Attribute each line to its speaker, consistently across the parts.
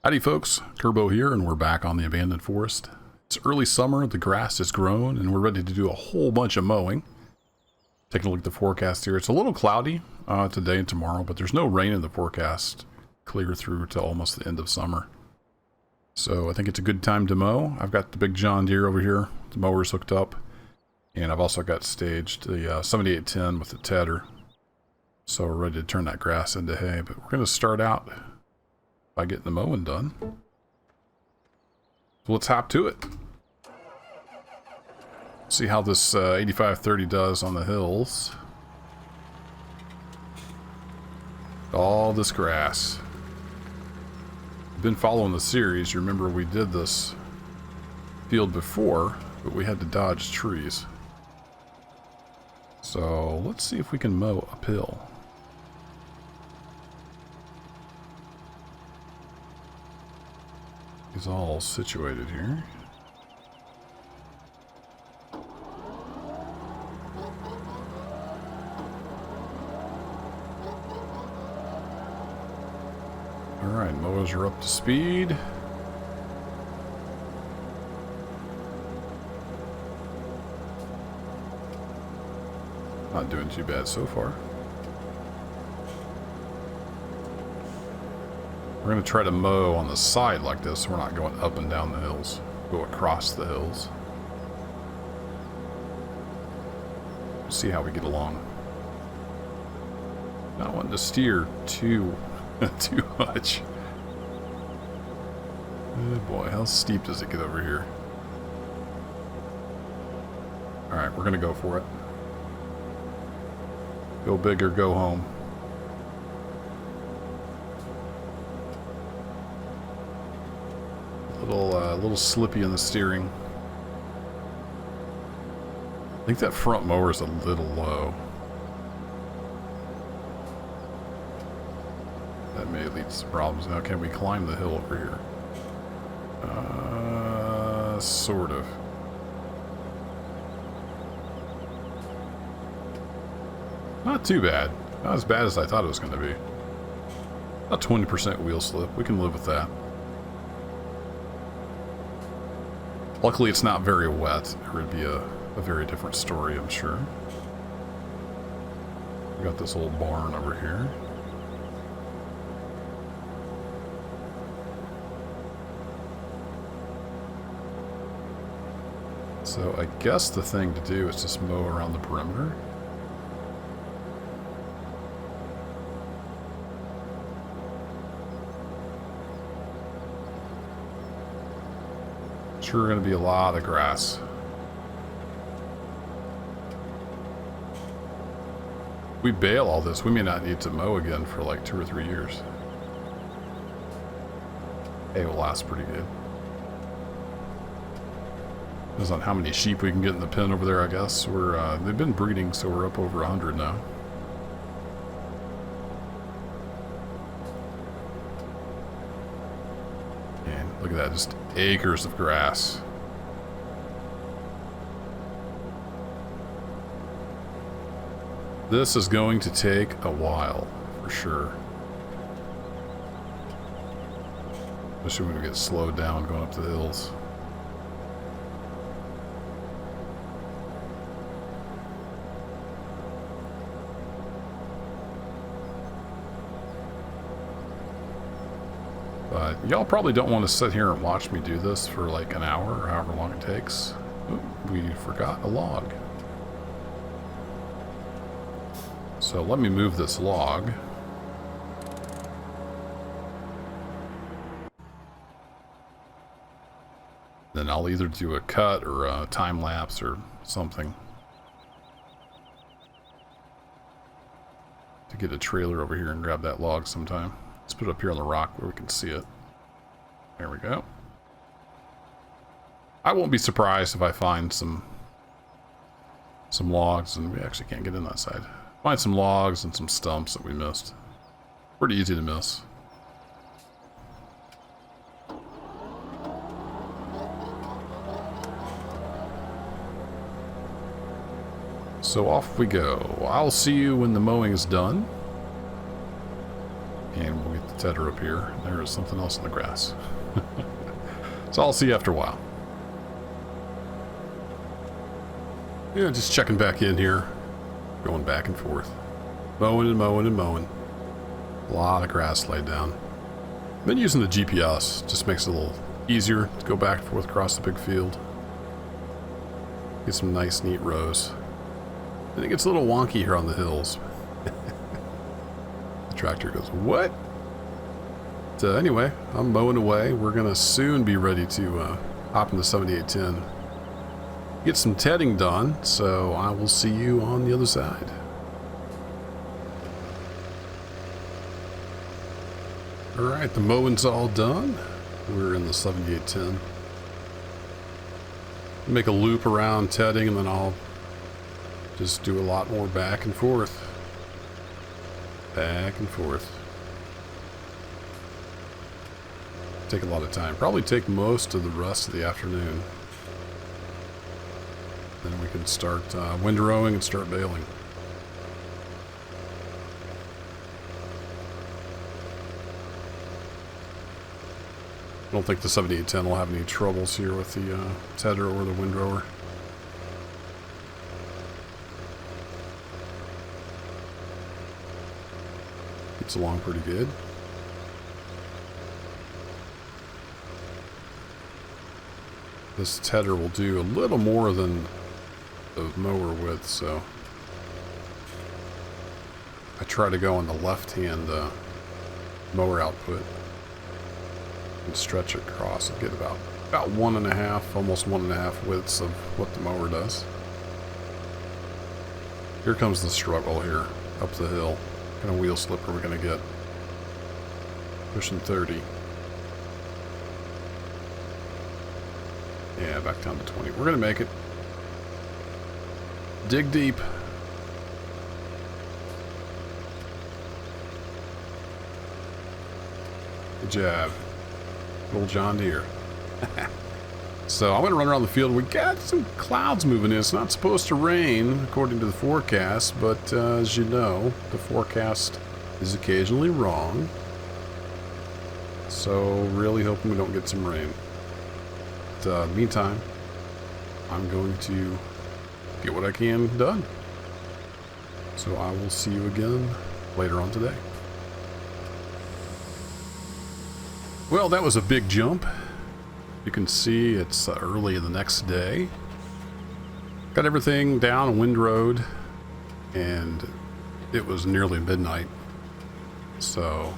Speaker 1: Howdy folks, Turbo here, and we're back on the abandoned forest. It's early summer, the grass has grown, and we're ready to do a whole bunch of mowing. Taking a look at the forecast here, it's a little cloudy today and tomorrow, but there's no rain in the forecast, clear through to almost the end of summer. So I think it's a good time to mow. I've got the big John Deere over here, the mower's hooked up, and I've also got staged the 7810 with the tedder. So we're ready to turn that grass into hay, but we're going to start out by getting the mowing done. So let's hop to it. See how this 8530 does on the hills. All this grass. I've been following the series. You remember we did this field before, but we had to dodge trees. So let's see if we can mow uphill. Is all situated here. Alright, mowers are up to speed. Not doing too bad so far. We're going to try to mow on the side like this, so we're not going up and down the hills. Go across the hills. See how we get along. Not wanting to steer too much. Oh boy, how steep does it get over here? Alright, we're going to go for it. Go big or go home. Little slippy in the steering. I think that front mower is a little low. That may lead to some problems. Now, can we climb the hill over here? Sort of. Not too bad. Not as bad as I thought it was going to be. About 20% wheel slip. We can live with that. Luckily, it's not very wet. It would be a very different story, I'm sure. We got this old barn over here. So I guess the thing to do is just mow around the perimeter. Sure going to be a lot of grass. We bale all this, we may not need to mow again for like 2 or 3 years. Hay will last pretty good. Depends on how many sheep we can get in the pen over there, I guess. They've been breeding, so we're up over 100 now. And look at that, just acres of grass. This is going to take a while, for sure. Especially when we get slowed down going up the hills. But y'all probably don't want to sit here and watch me do this for like an hour or however long it takes. Ooh, we forgot a log. So let me move this log. Then I'll either do a cut or a time lapse or something to get a trailer over here and grab that log sometime. Let's put it up here on the rock where we can see it. There we go. I won't be surprised if I find some logs, and we actually can't get in that side. Find some logs and some stumps that we missed. Pretty easy to miss. So off we go. I'll see you when the mowing is done. And we'll get the tedder up here. There is something else in the grass. So I'll see you after a while. Yeah, just checking back in here. Going back and forth. Mowing and mowing and mowing. A lot of grass laid down. Been using the GPS. Just makes it a little easier to go back and forth across the big field. Get some nice, neat rows. And it gets a little wonky here on the hills. The tractor goes, what? But, anyway, I'm mowing away. We're going to soon be ready to hop in the 7810. Get some tedding done, so I will see you on the other side. Alright, the mowing's all done. We're in the 7810. Make a loop around tedding, and then I'll just do a lot more back and forth. Back and forth. Take a lot of time. Probably take most of the rest of the afternoon. Then we can start windrowing and start baling. I don't think the 7810 will have any troubles here with the tedder or the windrower. Gets along pretty good. This tedder will do a little more than the mower width, so I try to go on the left-hand mower output and stretch it across and get about 1.5, almost 1.5 widths of what the mower does. Here comes the struggle here, up the hill. What kind of wheel slip are we going to get? Pushing 30. Yeah, back down to 20. We're going to make it. Dig deep. Good job. Old John Deere. So I'm going to run around the field. We got some clouds moving in. It's not supposed to rain according to the forecast, but as you know, the forecast is occasionally wrong. So really hoping we don't get some rain. But meantime, I'm going to get what I can done. So I will see you again later on today. Well, that was a big jump. You can see it's early the next day. Got everything down windrowed, and it was nearly midnight. So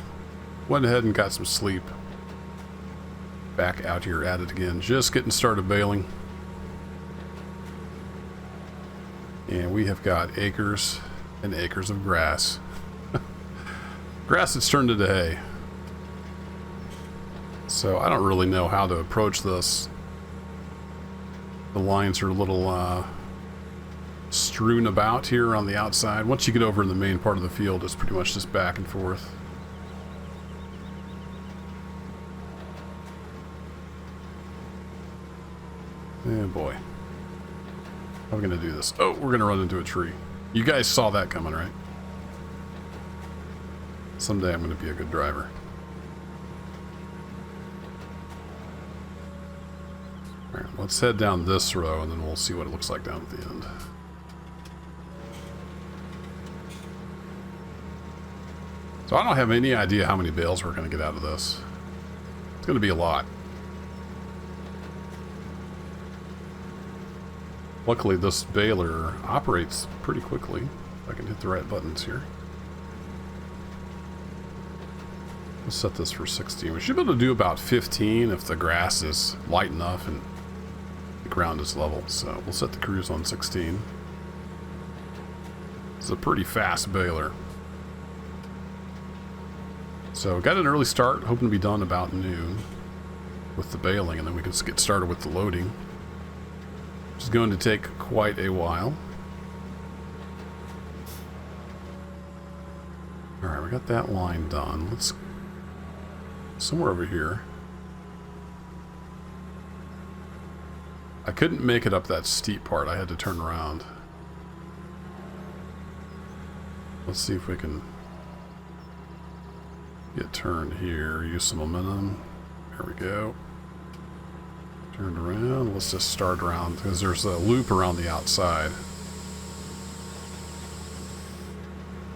Speaker 1: went ahead and got some sleep. Back out here at it again, just getting started baling. And we have got acres and acres of grass. Grass that's turned into hay. So I don't really know how to approach this. The lines are a little strewn about here on the outside. Once you get over in the main part of the field, it's pretty much just back and forth. Oh boy. How are we going to do this? Oh, we're going to run into a tree. You guys saw that coming, right? Someday I'm going to be a good driver. Alright, let's head down this row and then we'll see what it looks like down at the end. So I don't have any idea how many bales we're going to get out of this. It's going to be a lot. Luckily, this baler operates pretty quickly. If I can hit the right buttons here. Let's set this for 16. We should be able to do about 15 if the grass is light enough and the ground is level. So we'll set the cruise on 16. It's a pretty fast baler. So got an early start, hoping to be done about noon with the baling, and then we can get started with the loading. Which is going to take quite a while. Alright, we got that line done. Let's... somewhere over here. I couldn't make it up that steep part. I had to turn around. Let's see if we can... turn here, use some momentum. There we go. Turned around. Let's just start around because there's a loop around the outside.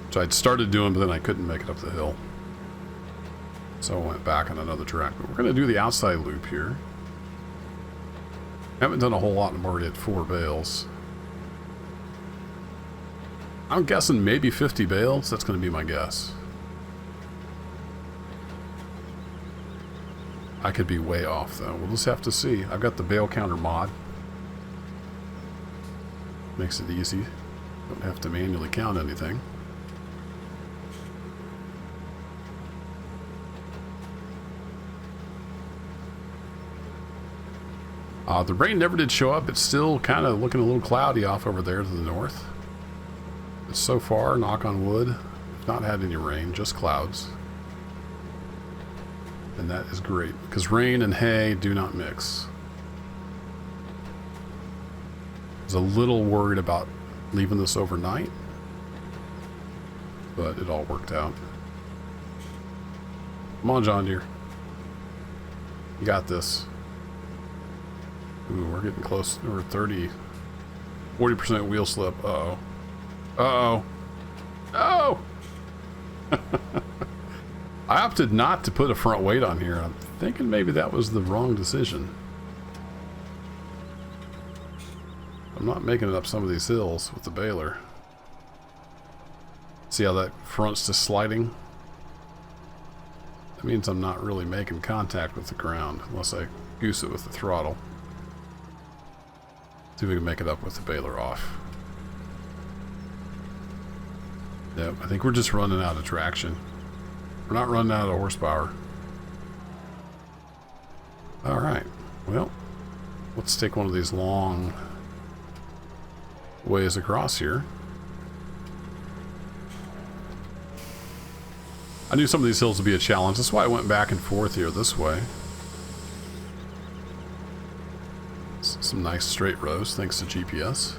Speaker 1: Which I'd started doing, but then I couldn't make it up the hill. So I went back on another track. But we're going to do the outside loop here. I haven't done a whole lot. I'm already at 4 bales. I'm guessing maybe 50 bales. That's going to be my guess. I could be way off, though. We'll just have to see. I've got the bale counter mod. Makes it easy. Don't have to manually count anything. The rain never did show up. It's still kind of looking a little cloudy off over there to the north. But so far, knock on wood, we've not had any rain, just clouds. And that is great, because rain and hay do not mix. I was a little worried about leaving this overnight, but it all worked out. Come on, John Deere. You got this. Ooh, we're getting close. We're 40% wheel slip. Uh-oh. Uh-oh. Oh! I opted not to put a front weight on here. I'm thinking maybe that was the wrong decision. I'm not making it up some of these hills with the baler. See how that front's just sliding? That means I'm not really making contact with the ground unless I goose it with the throttle. See if we can make it up with the baler off. Yep, I think we're just running out of traction. We're not running out of horsepower. Alright, well, let's take one of these long ways across here. I knew some of these hills would be a challenge. That's why I went back and forth here this way. Some nice straight rows thanks to GPS.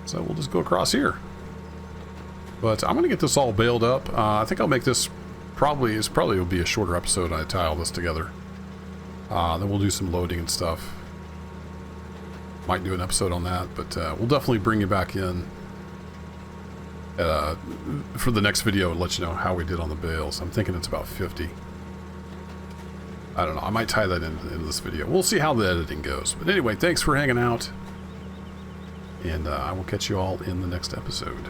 Speaker 1: So we'll just go across here. But I'm going to get this all baled up. I think I'll make this probably will be a shorter episode. I tie all this together. Then we'll do some loading and stuff. Might do an episode on that, but we'll definitely bring you back in for the next video and let you know how we did on the bales. I'm thinking it's about 50. I don't know. I might tie that into this video. We'll see how the editing goes. But anyway, thanks for hanging out. And I will catch you all in the next episode.